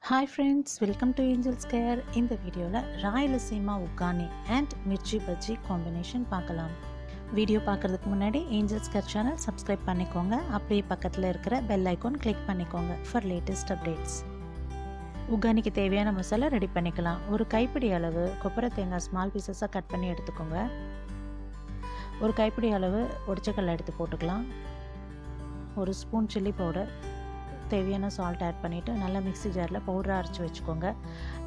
Hi friends, welcome to Angel's Care. In the video la Rayalaseema Uggani and Mirchi Bajji combination பார்க்கலாம். Video பார்க்கிறதுக்கு முன்னாடி Angel's Care channel subscribe பண்ணிக்கோங்க. அப்படியே பக்கத்துல இருக்கிற bell icon click பண்ணிக்கோங்க for latest updates. உக்கானிக்கு தேவையான மசாலா ரெடி பண்ணிக்கலாம். ஒரு கைப்பிடி அளவு கொப்பரை தேங்காய் ஸ்மால் பீசஸாக கட் பண்ணி எடுத்துக்கோங்க. ஒரு கைப்பிடி அளவு ஒடிச்சக்கல்ல எடுத்து போட்டுக்கலாம். ஒரு ஸ்பூன் சில்லி பவுடர், தேவையான சால்ட் ஆட் பண்ணிவிட்டு நல்லா மிக்ஸி ஜாரில் பவுடராக அரைச்சி வச்சுக்கோங்க.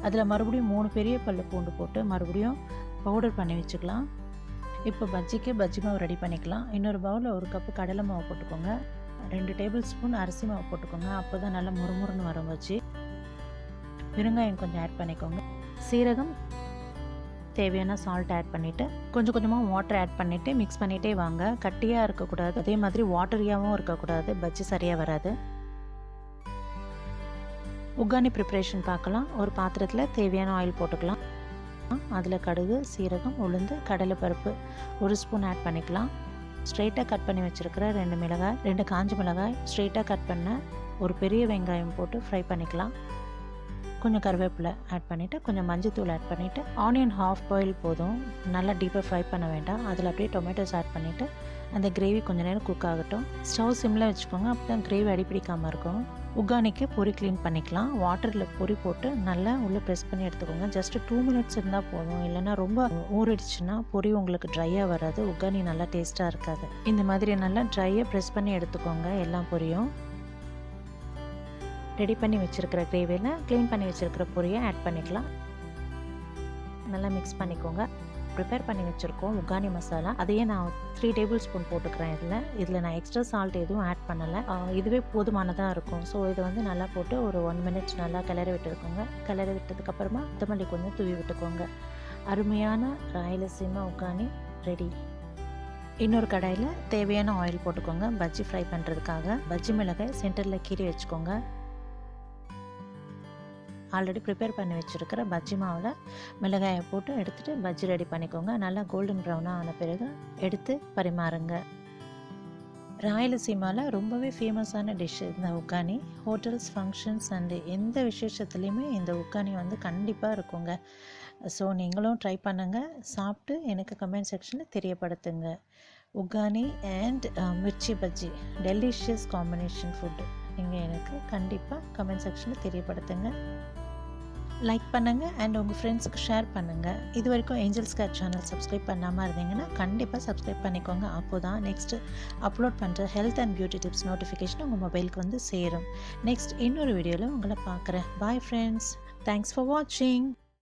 அதில் மறுபடியும் 3 பெரிய பல்லு பூண்டு போட்டு மறுபடியும் பவுடர் பண்ணி வச்சுக்கலாம். இப்போ பஜ்ஜிக்கு பஜ்ஜி மாவு ரெடி பண்ணிக்கலாம். இன்னொரு பவுலில் 1 கப்பு கடலை மாவு போட்டுக்கோங்க. 2 டேபிள் ஸ்பூன் அரிசி மாவு போட்டுக்கோங்க. அப்போ தான் நல்லா முறுமுறுன்னு வரும் பஜ்ஜி. பெருங்காயம் கொஞ்சம் ஆட் பண்ணிக்கோங்க. சீரகம், தேவையான சால்ட் ஆட் பண்ணிவிட்டு கொஞ்சம் கொஞ்சமாக வாட்டர் ஆட் பண்ணிவிட்டு மிக்ஸ் பண்ணிகிட்டே வாங்க. கட்டியாக இருக்கக்கூடாது, அதே மாதிரி வாட்டரியாகவும் இருக்கக்கூடாது, பஜ்ஜி சரியாக வராது. உக்கானி ப்ரிப்ரேஷன் பார்க்கலாம். ஒரு பாத்திரத்தில் தேவையான ஆயில் போட்டுக்கலாம். அதில் கடுகு, சீரகம், உளுந்து, கடலைப்பருப்பு 1 ஸ்பூன் ஆட் பண்ணிக்கலாம். ஸ்ட்ரெயிட்டாக கட் பண்ணி வச்சுருக்கிற 2 மிளகாய், 2 காஞ்ச மிளகாய், ஸ்ட்ரெயிட்டாக கட் பண்ண ஒரு பெரிய வெங்காயம் போட்டு ஃப்ரை பண்ணிக்கலாம். கொஞ்சம் கருவேப்பிலை ஆட் பண்ணிவிட்டு கொஞ்சம் மஞ்சத்தூள் ஆட் பண்ணிவிட்டு ஆனியன் ஹாஃப் பாயில் போதும், நல்லா டீப்பாக ஃப்ரை பண்ண வேண்டாம். அதில் அப்படியே டொமேட்டோஸ் ஆட் பண்ணிவிட்டு அந்த கிரேவி கொஞ்சம் நேரம் குக் ஆகட்டும். ஸ்டவ் சிம்மில் வச்சுக்கோங்க, அப்போ தான் கிரேவி அடிப்பிடிக்காமல் இருக்கும். உக்கானிக்கு பொரி க்ளீன் பண்ணிக்கலாம். வாட்டரில் பொரி போட்டு நல்லா உள்ளே ப்ரெஸ் பண்ணி எடுத்துக்கோங்க. ஜஸ்ட் 2 மினிட்ஸ் இருந்தால் போதும், இல்லைன்னா ரொம்ப ஊறிடுச்சுன்னா பொரி உங்களுக்கு ட்ரையாக வராது, உக்கானி நல்லா டேஸ்ட்டாக இருக்காது. இந்த மாதிரி நல்லா ட்ரையாக ப்ரெஸ் பண்ணி எடுத்துக்கோங்க. எல்லா பொரியும் ரெடி பண்ணி வச்சுருக்கிற கிரேவியில் க்ளீன் பண்ணி வச்சுருக்கிற பொரியை ஆட் பண்ணிக்கலாம். நல்லா மிக்ஸ் பண்ணிக்கோங்க. ப்ரிப்பேர் பண்ணி வச்சுருக்கோம் உக்கானி மசாலா, அதையே நான் 3 டேபிள் ஸ்பூன் போட்டுக்கிறேன். இதில் நான் எக்ஸ்ட்ரா சால்ட் எதுவும் ஆட் பண்ணலை, இதுவே போதுமானதாக இருக்கும். ஸோ இதை வந்து நல்லா போட்டு ஒரு 1 மினிட் நல்லா கிளறி விட்டுருக்கோங்க. கிளறி விட்டதுக்கப்புறமா கொத்தமல்லி கொஞ்சம் தூவி விட்டுக்கோங்க. அருமையான ராயலசீமா உக்கானி ரெடி. இன்னொரு கடாயில் தேவையான ஆயில் போட்டுக்கோங்க. பஜ்ஜி ஃப்ரை பண்ணுறதுக்காக பஜ்ஜி மிளகாய் சென்டரில் கீறி வச்சுக்கோங்க. ஆல்ரெடி ப்ரிப்பேர் பண்ணி வச்சுருக்கிற பஜ்ஜி மாவில் மிளகாயை போட்டு எடுத்துகிட்டு பஜ்ஜி ரெடி பண்ணிக்கோங்க. நல்லா கோல்டன் ப்ரௌனாக ஆன பிறகு எடுத்து பரிமாறுங்க. ராயலசீமாவில் ரொம்பவே ஃபேமஸான டிஷ் இந்த உக்கானி. ஹோட்டல்ஸ், ஃபங்க்ஷன்ஸ் அண்டு எந்த விசேஷத்துலேயுமே இந்த உக்கானி வந்து கண்டிப்பாக இருக்குங்க. ஸோ நீங்களும் ட்ரை பண்ணுங்கள். சாப்பிட்டு எனக்கு கமெண்ட் செக்ஷனில் தெரியப்படுத்துங்க. Uggani and mirchi bajji delicious combination food. நீங்கள் எனக்கு கண்டிப்பாக கமெண்ட் செக்ஷனில் தெரியப்படுத்துங்க. லைக் பண்ணுங்கள் அண்ட் உங்கள் ஃப்ரெண்ட்ஸுக்கு ஷேர் பண்ணுங்கள். இது வரைக்கும் ஏஞ்சல்ஸ் கேர் சேனல் சப்ஸ்கிரைப் பண்ணாமல் இருந்தீங்கன்னா கண்டிப்பாக சப்ஸ்கிரைப் பண்ணிக்கோங்க. அப்போ தான் நெக்ஸ்ட்டு அப்லோட் பண்ணுற health and beauty tips notification உங்கள் மொபைலுக்கு வந்து சேரும். நெக்ஸ்ட் இன்னொரு வீடியோவில் உங்களை பார்க்குறேன். பாய் ஃப்ரெண்ட்ஸ், தேங்க்ஸ் ஃபார் வாட்சிங்.